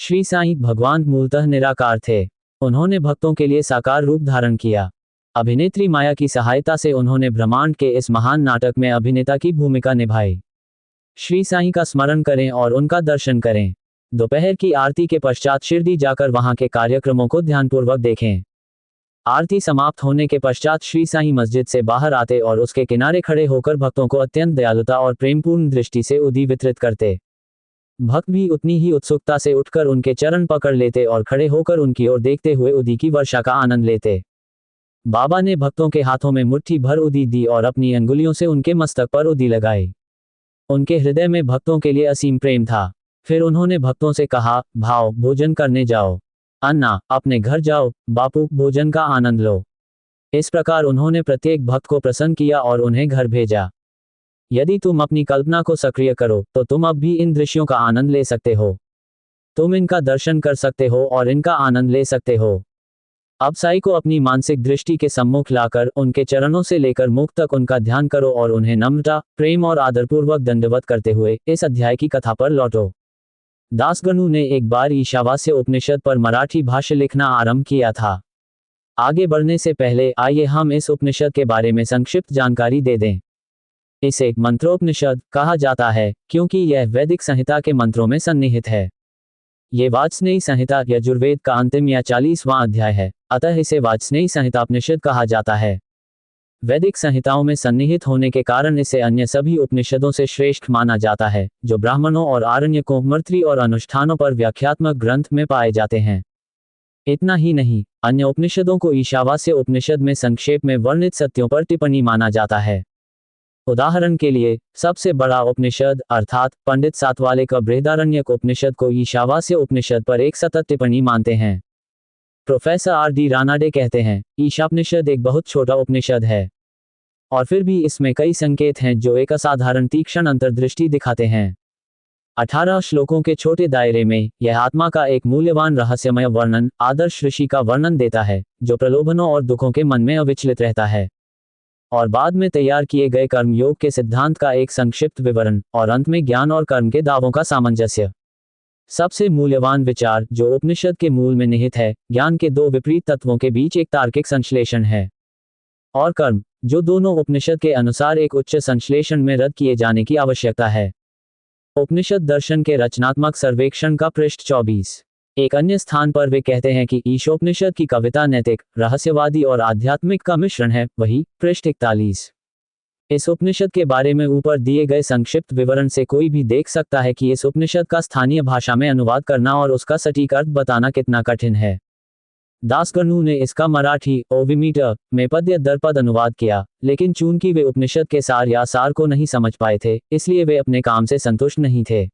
श्री साईं भगवान मूलतः निराकार थे। उन्होंने भक्तों के लिए साकार रूप धारण किया। अभिनेत्री माया की सहायता से उन्होंने ब्रह्मांड के इस महान नाटक में अभिनेता की भूमिका निभाई। श्री साईं का स्मरण करें और उनका दर्शन करें। दोपहर की आरती के पश्चात शिरडी जाकर वहां के कार्यक्रमों को ध्यानपूर्वक देखें। आरती समाप्त होने के पश्चात श्री साईं मस्जिद से बाहर आते और उसके किनारे खड़े होकर भक्तों को अत्यंत दयालुता और प्रेमपूर्ण दृष्टि से उदी वितरित करते। भक्त भी उतनी ही उत्सुकता से उठकर उनके चरण पकड़ लेते और खड़े होकर उनकी ओर देखते हुए उदी की वर्षा का आनंद लेते। बाबा ने भक्तों के हाथों में मुट्ठी भर उदी दी और अपनी अंगुलियों से उनके मस्तक पर उदी लगाई। उनके हृदय में भक्तों के लिए असीम प्रेम था। फिर उन्होंने भक्तों से कहा, भाव भोजन करने जाओ। अन्ना, अपने घर जाओ, बापू भोजन का आनंद लो। इस प्रकार उन्होंने प्रत्येक भक्त को प्रसन्न किया और उन्हें घर भेजा। यदि तुम अपनी कल्पना को सक्रिय करो तो तुम अब भी इन दृश्यों का आनंद ले सकते हो। तुम इनका दर्शन कर सकते हो और इनका आनंद ले सकते हो। अब साईं को अपनी मानसिक दृष्टि के सम्मुख लाकर उनके चरणों से लेकर मुख तक उनका ध्यान करो और उन्हें नम्रता, प्रेम और आदरपूर्वक दंडवत करते हुए इस अध्याय की कथा पर लौटो। दासगणु ने एक बार ईशावास्य उपनिषद पर मराठी भाष्य लिखना आरंभ किया था। आगे बढ़ने से पहले आइए हम इस उपनिषद के बारे में संक्षिप्त जानकारी दे दें। इसे मंत्रोपनिषद कहा जाता है क्योंकि यह वैदिक संहिता के मंत्रों में सन्निहित है। ये वाजस्नेयी संहिता यजुर्वेद का अंतिम या 40वां अध्याय है, अतः इसे वाजस्नेयी संहितापनिषद कहा जाता है। वैदिक संहिताओं में सन्निहित होने के कारण इसे अन्य सभी उपनिषदों से श्रेष्ठ माना जाता है, जो ब्राह्मणों और आरण्यकों, मृत्री और अनुष्ठानों पर व्याख्यात्मक ग्रंथ में पाए जाते हैं। इतना ही नहीं, अन्य उपनिषदों को ईशावास्य उपनिषद में संक्षेप में वर्णित सत्यों पर टिप्पणी माना जाता है। उदाहरण के लिए, सबसे बड़ा उपनिषद अर्थात पंडित सातवाले का बृहदारण्यक उपनिषद को ईशावास्य उपनिषद पर एक सतत टिप्पणी मानते हैं। Professor R.D. रानाडे कहते हैं, ईशापनिषद एक बहुत छोटा उपनिषद है और फिर भी इसमें कई संकेत हैं जो एक असाधारण तीक्ष्ण अंतर्दृष्टि दिखाते हैं। 18 श्लोकों के छोटे दायरे में यह आत्मा का एक मूल्यवान रहस्यमय वर्णन, आदर्श ऋषि का वर्णन देता है जो प्रलोभनों और दुखों के मन में अविचलित रहता है, और बाद में तैयार किए गए कर्म योग के सिद्धांत का एक संक्षिप्त विवरण, और अंत में ज्ञान और कर्म के दावों का सामंजस्य। सबसे मूल्यवान विचार जो उपनिषद के मूल में निहित है, ज्ञान के दो विपरीत तत्वों के बीच एक तार्किक संश्लेषण है, और कर्म जो दोनों उपनिषद के अनुसार एक उच्च संश्लेषण में रद्द किए जाने की आवश्यकता है। उपनिषद दर्शन के रचनात्मक सर्वेक्षण का पृष्ठ 24। एक अन्य स्थान पर वे कहते हैं कि ईशोपनिषद की कविता नैतिक, रहस्यवादी और आध्यात्मिक का मिश्रण है, वही पृष्ठ 41। इस उपनिषद के बारे में ऊपर दिए गए संक्षिप्त विवरण से कोई भी देख सकता है कि इस उपनिषद का स्थानीय भाषा में अनुवाद करना और उसका सटीक अर्थ बताना कितना कठिन है। दासगणु ने इसका मराठी ओविमीटर में पद्य दर पद अनुवाद किया, लेकिन चूंकि वे उपनिषद के सार या सार को नहीं समझ पाए थे, इसलिए वे अपने काम से संतुष्ट नहीं थे।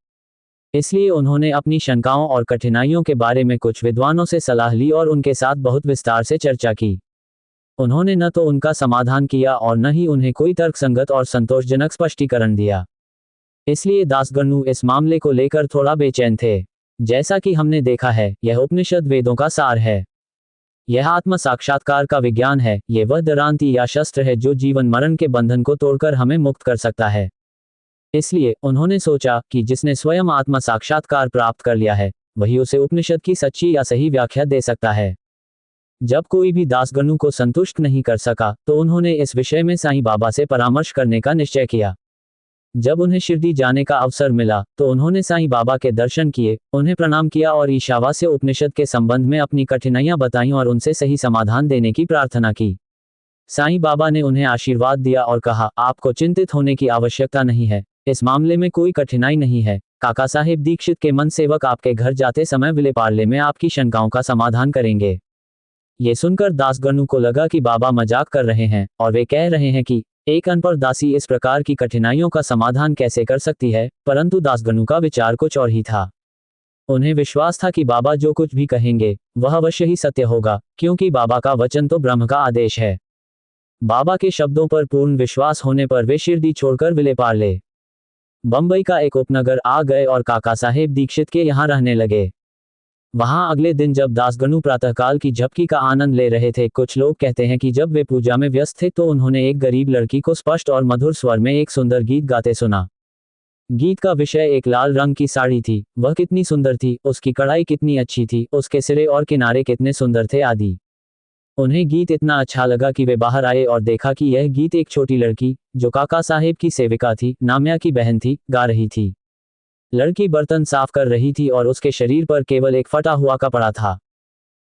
इसलिए उन्होंने अपनी शंकाओं और कठिनाइयों के बारे में कुछ विद्वानों से सलाह ली और उनके साथ बहुत विस्तार से चर्चा की। उन्होंने न तो उनका समाधान किया और न ही उन्हें कोई तर्कसंगत और संतोषजनक स्पष्टीकरण दिया। इसलिए दासगणु इस मामले को लेकर थोड़ा बेचैन थे। जैसा कि हमने देखा है, यह उपनिषद वेदों का सार है। यह आत्म साक्षात्कार का विज्ञान है। यह वह दरांती या शस्त्र है जो जीवन मरण के बंधन को तोड़कर हमें मुक्त कर सकता है। इसलिए उन्होंने सोचा कि जिसने स्वयं आत्म साक्षात्कार प्राप्त कर लिया है, वही उसे उपनिषद की सच्ची या सही व्याख्या दे सकता है। जब कोई भी दासगणु को संतुष्ट नहीं कर सका, तो उन्होंने इस विषय में साईं बाबा से परामर्श करने का निश्चय किया। जब उन्हें शिरडी जाने का अवसर मिला, तो उन्होंने साईं बाबा के दर्शन किए, उन्हें प्रणाम किया और ईशावास्य उपनिषद के संबंध में अपनी कठिनाइयां बताईं और उनसे सही समाधान देने की प्रार्थना की। साईं बाबा ने उन्हें आशीर्वाद दिया और कहा, आपको चिंतित होने की आवश्यकता नहीं है, इस मामले में कोई कठिनाई नहीं है। काका साहेब दीक्षित के मन सेवक आपके घर जाते समय विलेपार्ले में आपकी शंकाओं का समाधान करेंगे। ये सुनकर दासगणु को लगा कि बाबा मजाक कर रहे हैं और वे कह रहे हैं कि एक अनपढ़ दासी इस प्रकार की कठिनाइयों का समाधान कैसे कर सकती है, परंतु दासगणु का विचार कुछ और ही था। उन्हें विश्वास था कि बाबा जो कुछ भी कहेंगे वह अवश्य ही सत्य होगा, क्योंकि बाबा का वचन तो ब्रह्म का आदेश है। बाबा के शब्दों पर पूर्ण विश्वास होने पर वे शिरडी छोड़कर विलेपार्ले बंबई का एक उपनगर आ गए और काका साहेब दीक्षित के यहाँ रहने लगे। वहां अगले दिन जब दासगणु प्रातःकाल की झपकी का आनंद ले रहे थे, कुछ लोग कहते हैं कि जब वे पूजा में व्यस्त थे तो उन्होंने एक गरीब लड़की को स्पष्ट और मधुर स्वर में एक सुंदर गीत गाते सुना। गीत का विषय एक लाल रंग की साड़ी थी, वह कितनी सुंदर थी, उसकी कढ़ाई कितनी अच्छी थी, उसके सिरे और किनारे कितने सुंदर थे आदि। उन्हें गीत इतना अच्छा लगा कि वे बाहर आए और देखा कि यह गीत एक छोटी लड़की, जो काका साहेब की सेविका थी, नाम्या की बहन थी, गा रही थी। लड़की बर्तन साफ कर रही थी और उसके शरीर पर केवल एक फटा हुआ कपड़ा था।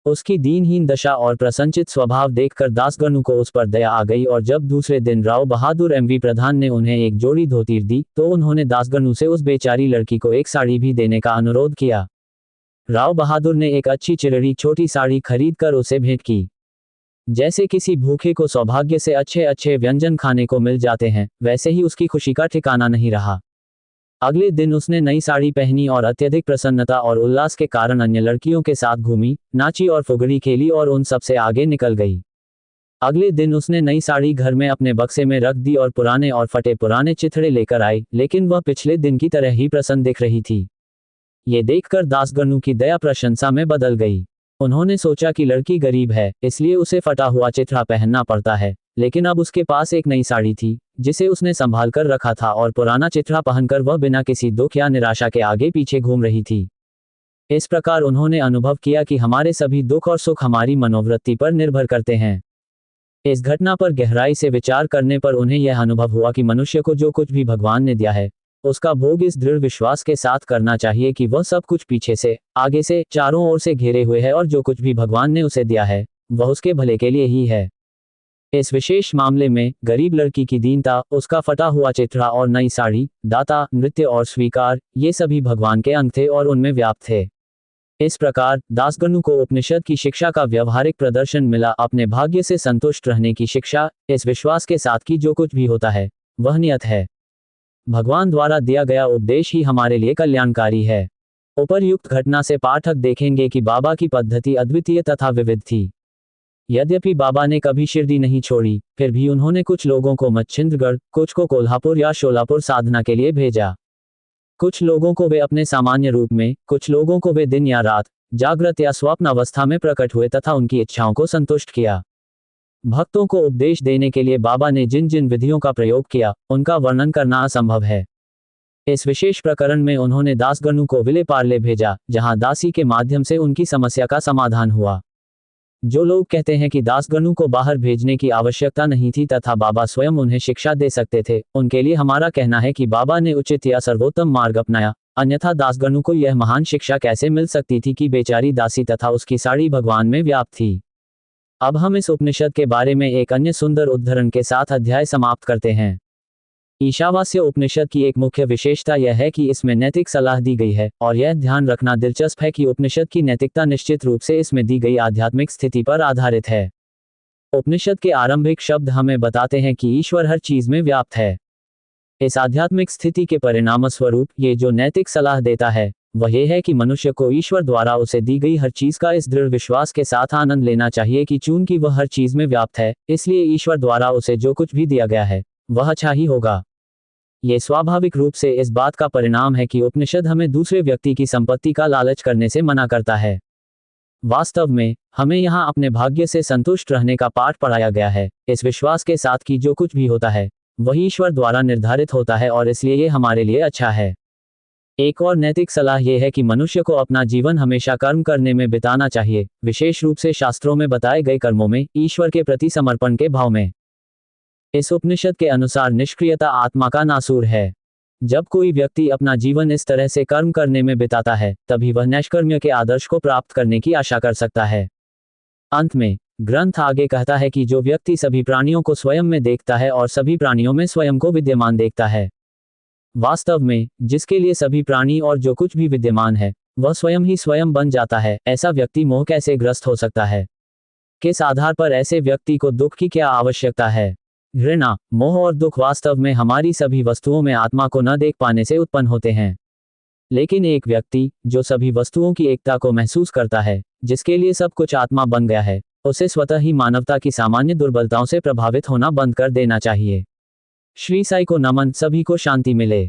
उसकी दीनहीन दशा और प्रसन्नचित स्वभाव देखकर दासगणु को उस पर दया आ गई और जब दूसरे दिन राव बहादुर एमवी प्रधान ने उन्हें एक जोड़ी धोती दी तो उन्होंने दासगणु से उस बेचारी लड़की को एक साड़ी भी देने का अनुरोध किया। राव बहादुर ने एक अच्छी चिरड़ी छोटी साड़ी खरीद कर उसे भेंट की। जैसे किसी भूखे को सौभाग्य से अच्छे अच्छे व्यंजन खाने को मिल जाते हैं, वैसे ही उसकी खुशी का ठिकाना नहीं रहा। अगले दिन उसने नई साड़ी पहनी और अत्यधिक प्रसन्नता और उल्लास के कारण अन्य लड़कियों के साथ घूमी, नाची और फुगड़ी खेली और उन सबसे आगे निकल गई। अगले दिन उसने नई साड़ी घर में अपने बक्से में रख दी और पुराने और फटे पुराने चिथड़े लेकर आई, लेकिन वह पिछले दिन की तरह ही प्रसन्न दिख रही थी। ये देखकर दासगणु की दया प्रशंसा में बदल गई। उन्होंने सोचा कि लड़की गरीब है, इसलिए उसे फटा हुआ चिथड़ा पहनना पड़ता है, लेकिन अब उसके पास एक नई साड़ी थी, जिसे उसने संभाल कर रखा था और पुराना चिथड़ा पहनकर वह बिना किसी दुख या निराशा के आगे पीछे घूम रही थी। इस प्रकार उन्होंने अनुभव किया कि हमारे सभी दुख और सुख हमारी मनोवृत्ति पर निर्भर करते हैं। इस घटना पर गहराई से विचार करने पर उन्हें यह अनुभव हुआ कि मनुष्य को जो कुछ भी भगवान ने दिया है, उसका भोग इस दृढ़ विश्वास के साथ करना चाहिए कि वह सब कुछ पीछे से, आगे से, चारों ओर से घेरे हुए है और जो कुछ भी भगवान ने उसे दिया है, वह उसके भले के लिए ही है। इस विशेष मामले में गरीब लड़की की दीनता, उसका फटा हुआ चिथड़ा और नई साड़ी, दाता, नृत्य और स्वीकार, ये सभी भगवान के अंग थे और उनमें व्याप्त थे। इस प्रकार दासगणु को उपनिषद की शिक्षा का व्यवहारिक प्रदर्शन मिला, अपने भाग्य से संतुष्ट रहने की शिक्षा, इस विश्वास के साथ कि जो कुछ भी होता है वह नियत है। भगवान द्वारा दिया गया उपदेश ही हमारे लिए कल्याणकारी है। उपर्युक्त घटना से पाठक देखेंगे कि बाबा की पद्धति अद्वितीय तथा विविध थी। यद्यपि बाबा ने कभी शिरडी नहीं छोड़ी, फिर भी उन्होंने कुछ लोगों को मच्छिंद्रगढ़, कुछ को कोल्हापुर या शोलापुर साधना के लिए भेजा। कुछ लोगों को वे अपने सामान्य रूप में, कुछ लोगों को वे दिन या रात, जागृत या स्वप्न अवस्था में प्रकट हुए तथा उनकी इच्छाओं को संतुष्ट किया। भक्तों को उपदेश देने के लिए बाबा ने जिन जिन विधियों का प्रयोग किया, उनका वर्णन करना असंभव है। इस विशेष प्रकरण में उन्होंने दासगणु को विले पार्ले भेजा, जहां दासी के माध्यम से उनकी समस्या का समाधान हुआ। जो लोग कहते हैं कि दासगणु को बाहर भेजने की आवश्यकता नहीं थी तथा बाबा स्वयं उन्हें शिक्षा दे सकते थे, उनके लिए हमारा कहना है कि बाबा ने उचित या सर्वोत्तम मार्ग अपनाया, अन्यथा दासगणु को यह महान शिक्षा कैसे मिल सकती थी कि बेचारी दासी तथा उसकी साड़ी भगवान में व्याप्त थी। अब हम इस उपनिषद के बारे में एक अन्य सुंदर उद्धरण के साथ अध्याय समाप्त करते हैं। ईशावास्य उपनिषद की एक मुख्य विशेषता यह है कि इसमें नैतिक सलाह दी गई है, और यह ध्यान रखना दिलचस्प है कि उपनिषद की नैतिकता निश्चित रूप से इसमें दी गई आध्यात्मिक स्थिति पर आधारित है। उपनिषद के आरंभिक शब्द हमें बताते हैं कि ईश्वर हर चीज में व्याप्त है। इस आध्यात्मिक स्थिति के परिणामस्वरूप ये जो नैतिक सलाह देता है, वह यह है कि मनुष्य को ईश्वर द्वारा उसे दी गई हर चीज का इस दृढ़ विश्वास के साथ आनंद लेना चाहिए कि चूंकि वह हर चीज में व्याप्त है, इसलिए ईश्वर द्वारा उसे जो कुछ भी दिया गया है वह अच्छा ही होगा। ये स्वाभाविक रूप से इस बात का परिणाम है कि उपनिषद हमें दूसरे व्यक्ति की संपत्ति का लालच करने से मना करता है। वास्तव में हमें यहाँ अपने भाग्य से संतुष्ट रहने का पाठ पढ़ाया गया है, इस विश्वास के साथ कि जो कुछ भी होता है वही ईश्वर द्वारा निर्धारित होता है और इसलिए ये हमारे लिए अच्छा है। एक और नैतिक सलाह यह है कि मनुष्य को अपना जीवन हमेशा कर्म करने में बिताना चाहिए, विशेष रूप से शास्त्रों में बताए गए कर्मों में, ईश्वर के प्रति समर्पण के भाव में। इस उपनिषद के अनुसार निष्क्रियता आत्मा का नासूर है। जब कोई व्यक्ति अपना जीवन इस तरह से कर्म करने में बिताता है, तभी वह नैष्कर्म्य के आदर्श को प्राप्त करने की आशा कर सकता है। अंत में ग्रंथ आगे कहता है कि जो व्यक्ति सभी प्राणियों को स्वयं में देखता है और सभी प्राणियों में स्वयं को विद्यमान देखता है, वास्तव में जिसके लिए सभी प्राणी और जो कुछ भी विद्यमान है वह स्वयं ही स्वयं बन जाता है, ऐसा व्यक्ति मोह कैसे ग्रस्त हो सकता है? किस आधार पर ऐसे व्यक्ति को दुख की क्या आवश्यकता है? घृणा, मोह और दुख वास्तव में हमारी सभी वस्तुओं में आत्मा को न देख पाने से उत्पन्न होते हैं। लेकिन एक व्यक्ति जो सभी वस्तुओं की एकता को महसूस करता है, जिसके लिए सब कुछ आत्मा बन गया है, उसे स्वतः ही मानवता की सामान्य दुर्बलताओं से प्रभावित होना बंद कर देना चाहिए। श्री साई को नमन। सभी को शांति मिले।